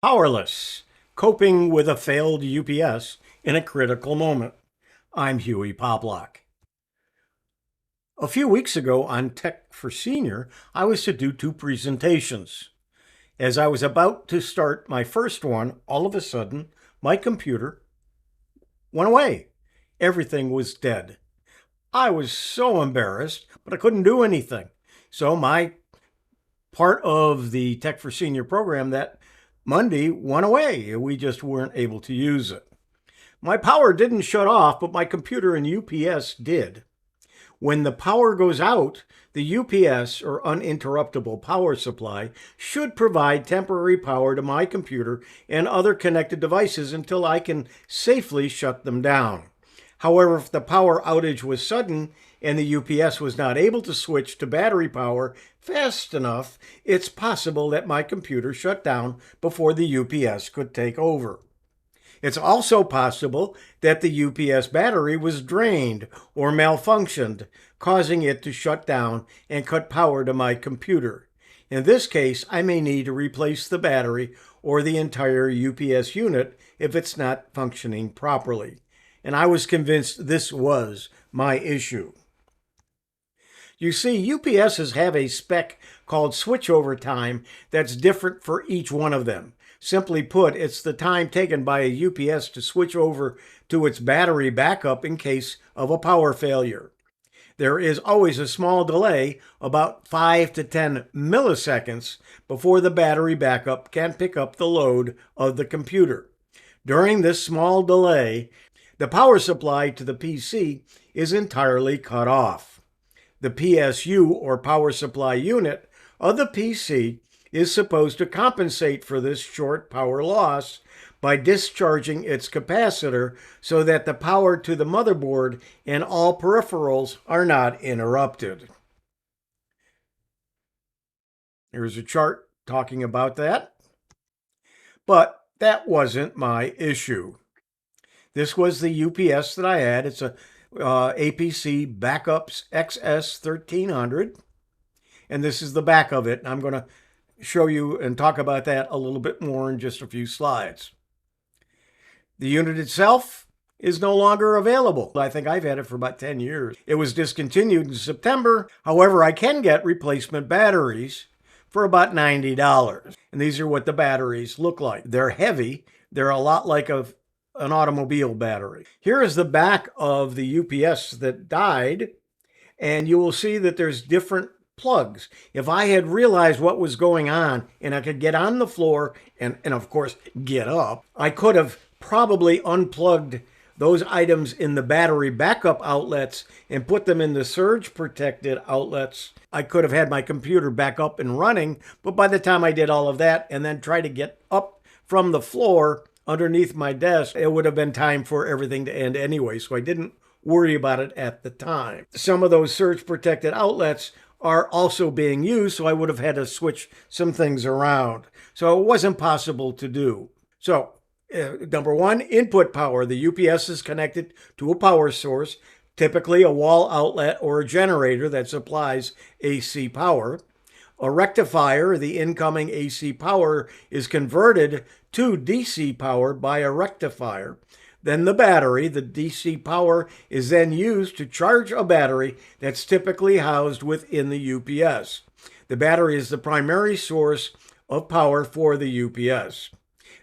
Powerless, coping with a failed UPS in a critical moment. I'm Huey Poplock. A few weeks ago on Tech for Senior, I was to do two presentations. As I was about to start my first one, all of a sudden, my computer went away. Everything was dead. I was so embarrassed, but I couldn't do anything. So my part of the Tech for Senior program that Monday went away. We just weren't able to use it. My power didn't shut off, but my computer and UPS did. When the power goes out, the UPS, or Uninterruptable Power Supply, should provide temporary power to my computer and other connected devices until I can safely shut them down. However, if the power outage was sudden and the UPS was not able to switch to battery power fast enough, it's possible that my computer shut down before the UPS could take over. It's also possible that the UPS battery was drained or malfunctioned, causing it to shut down and cut power to my computer. In this case, I may need to replace the battery or the entire UPS unit if it's not functioning properly. And I was convinced this was my issue. You see, UPSs have a spec called switchover time that's different for each one of them. Simply put, it's the time taken by a UPS to switch over to its battery backup in case of a power failure. There is always a small delay, about 5 to 10 milliseconds, before the battery backup can pick up the load of the computer. During this small delay, the power supply to the PC is entirely cut off. The PSU, or power supply unit, of the PC is supposed to compensate for this short power loss by discharging its capacitor so that the power to the motherboard and all peripherals are not interrupted. Here's a chart talking about that. But that wasn't my issue. This was the UPS that I had. It's a APC Backups XS 1300. And this is the back of it. I'm going to show you and talk about that a little bit more in just a few slides. The unit itself is no longer available. I think I've had it for about 10 years. It was discontinued in September. However, I can get replacement batteries for about $90. And these are what the batteries look like. They're heavy. They're a lot like an automobile battery. Here is the back of the UPS that died, and you will see that there's different plugs. If I had realized what was going on and I could get on the floor and of course get up, I could have probably unplugged those items in the battery backup outlets and put them in the surge protected outlets. I could have had my computer back up and running, but by the time I did all of that and then try to get up from the floor underneath my desk, it would have been time for everything to end anyway, so I didn't worry about it at the time. Some of those surge protected outlets are also being used, so I would have had to switch some things around. So it wasn't possible to do. So, number one, input power. The UPS is connected to a power source, typically a wall outlet or a generator that supplies AC power. A rectifier, the incoming AC power, is converted to DC power by a rectifier. Then the battery, the DC power, is then used to charge a battery that's typically housed within the UPS. The battery is the primary source of power for the UPS.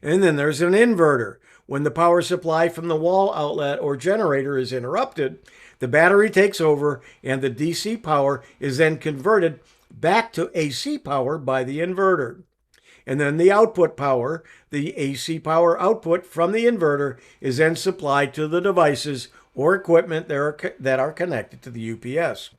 And then there's an inverter. When the power supply from the wall outlet or generator is interrupted, the battery takes over and the DC power is then converted back to AC power by the inverter. And then the output power, the AC power output from the inverter, is then supplied to the devices or equipment that are connected to the UPS.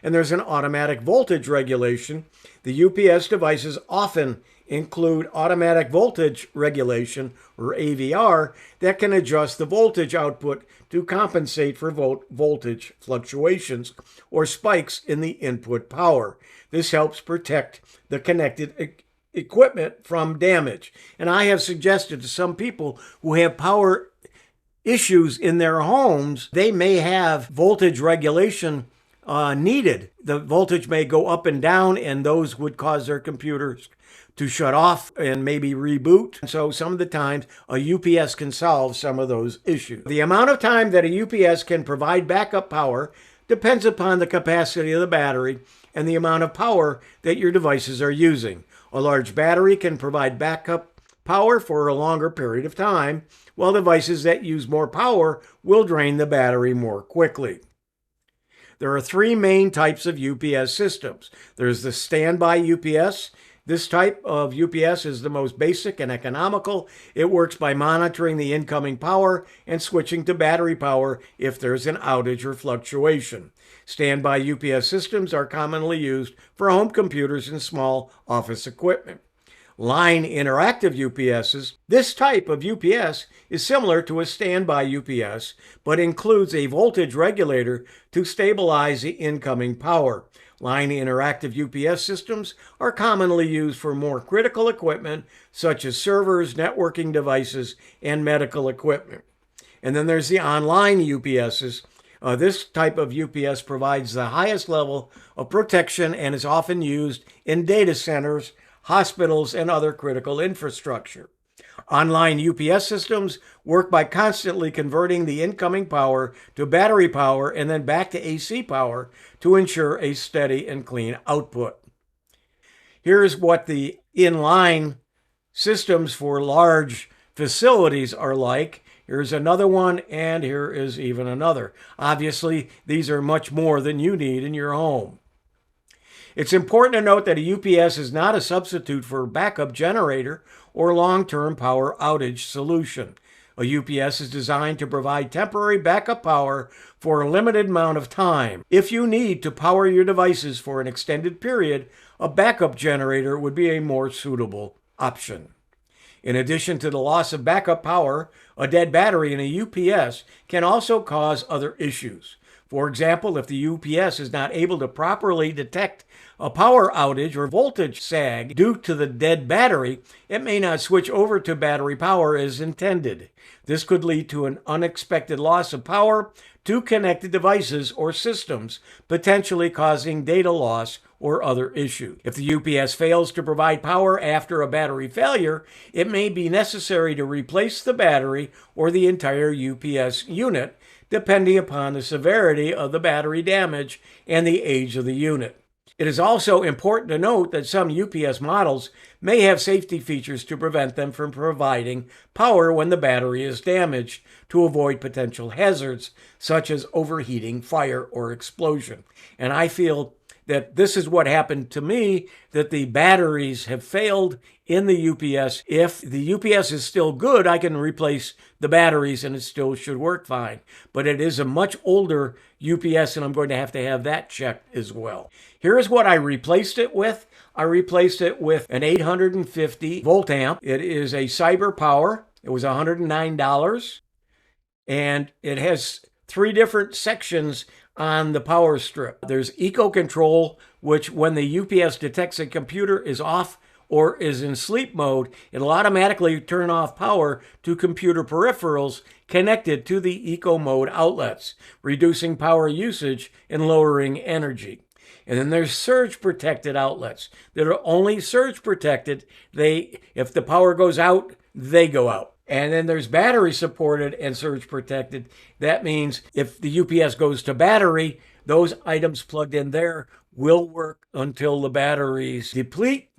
And there's an automatic voltage regulation. The UPS devices often include automatic voltage regulation, or AVR, that can adjust the voltage output to compensate for voltage fluctuations or spikes in the input power. This helps protect the connected equipment from damage. And I have suggested to some people who have power issues in their homes, they may have voltage regulation needed. The voltage may go up and down, and those would cause their computers to shut off and maybe reboot. So some of the times a UPS can solve some of those issues. The amount of time that a UPS can provide backup power depends upon the capacity of the battery and the amount of power that your devices are using. A large battery can provide backup power for a longer period of time, while devices that use more power will drain the battery more quickly. There are three main types of UPS systems. There's the standby UPS. This type of UPS is the most basic and economical. It works by monitoring the incoming power and switching to battery power if there's an outage or fluctuation. Standby UPS systems are commonly used for home computers and small office equipment. Line interactive UPSs. This type of UPS is similar to a standby UPS, but includes a voltage regulator to stabilize the incoming power. Line interactive UPS systems are commonly used for more critical equipment, such as servers, networking devices, and medical equipment. And then there's the online UPSs. This type of UPS provides the highest level of protection and is often used in data centers, hospitals, and other critical infrastructure. Online UPS systems work by constantly converting the incoming power to battery power and then back to AC power to ensure a steady and clean output. Here's what the inline systems for large facilities are like. Here's another one, and here is even another. Obviously, these are much more than you need in your home. It's important to note that a UPS is not a substitute for a backup generator or long-term power outage solution. A UPS is designed to provide temporary backup power for a limited amount of time. If you need to power your devices for an extended period, a backup generator would be a more suitable option. In addition to the loss of backup power, a dead battery in a UPS can also cause other issues. For example, if the UPS is not able to properly detect a power outage or voltage sag due to the dead battery, it may not switch over to battery power as intended. This could lead to an unexpected loss of power to connected devices or systems, potentially causing data loss or other issues. If the UPS fails to provide power after a battery failure, it may be necessary to replace the battery or the entire UPS unit, depending upon the severity of the battery damage and the age of the unit. It is also important to note that some UPS models may have safety features to prevent them from providing power when the battery is damaged to avoid potential hazards such as overheating, fire, or explosion. And I feel that this is what happened to me, that the batteries have failed in the UPS. If the UPS is still good, I can replace the batteries and it still should work fine. But it is a much older UPS and I'm going to have that checked as well. Here's what I replaced it with. I replaced it with an 850 volt amp. It is a Cyber Power. It was $109 and it has three different sections on the power strip. There's Eco Control, which when the UPS detects a computer is off or is in sleep mode, it'll automatically turn off power to computer peripherals connected to the Eco Mode outlets, reducing power usage and lowering energy. And then there's surge protected outlets that are only surge protected. If the power goes out, they go out. And then there's battery supported and surge protected. That means if the UPS goes to battery, those items plugged in there will work until the batteries deplete,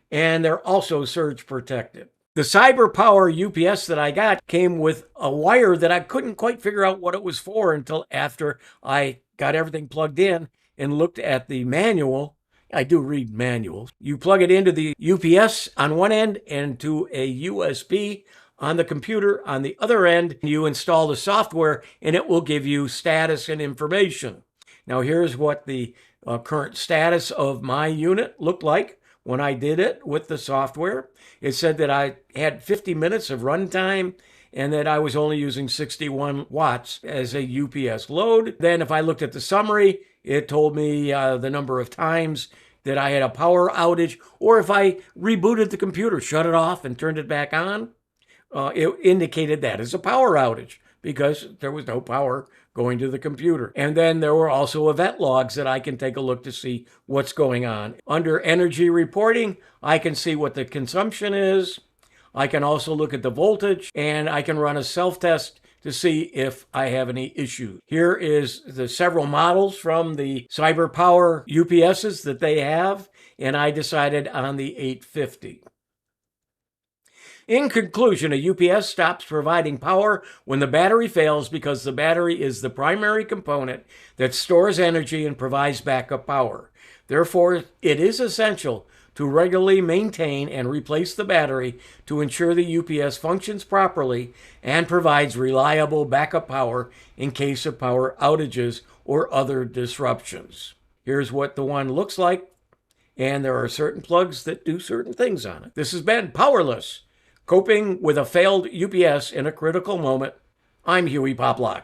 and they're also surge protected. The Cyber Power UPS that I got came with a wire that I couldn't quite figure out what it was for until after I got everything plugged in and looked at the manual. I do read manuals. You plug it into the UPS on one end and to a USB on the computer on the other end. You install the software and it will give you status and information. Now here's what the current status of my unit looked like when I did it with the software. It said that I had 50 minutes of runtime and that I was only using 61 watts as a UPS load. Then if I looked at the summary, it told me the number of times that I had a power outage, or if I rebooted the computer, shut it off and turned it back on, it indicated that as a power outage because there was no power going to the computer. And then there were also event logs that I can take a look to see what's going on. Under energy reporting, I can see what the consumption is. I can also look at the voltage, and I can run a self-test to see if I have any issues. Here is the several models from the CyberPower UPSs that they have, and I decided on the 850. In conclusion, a UPS stops providing power when the battery fails because the battery is the primary component that stores energy and provides backup power. Therefore, it is essential to regularly maintain and replace the battery to ensure the UPS functions properly and provides reliable backup power in case of power outages or other disruptions. Here's what the one looks like, and there are certain plugs that do certain things on it. This has been Powerless, coping with a failed UPS in a critical moment. I'm Huey Poplock.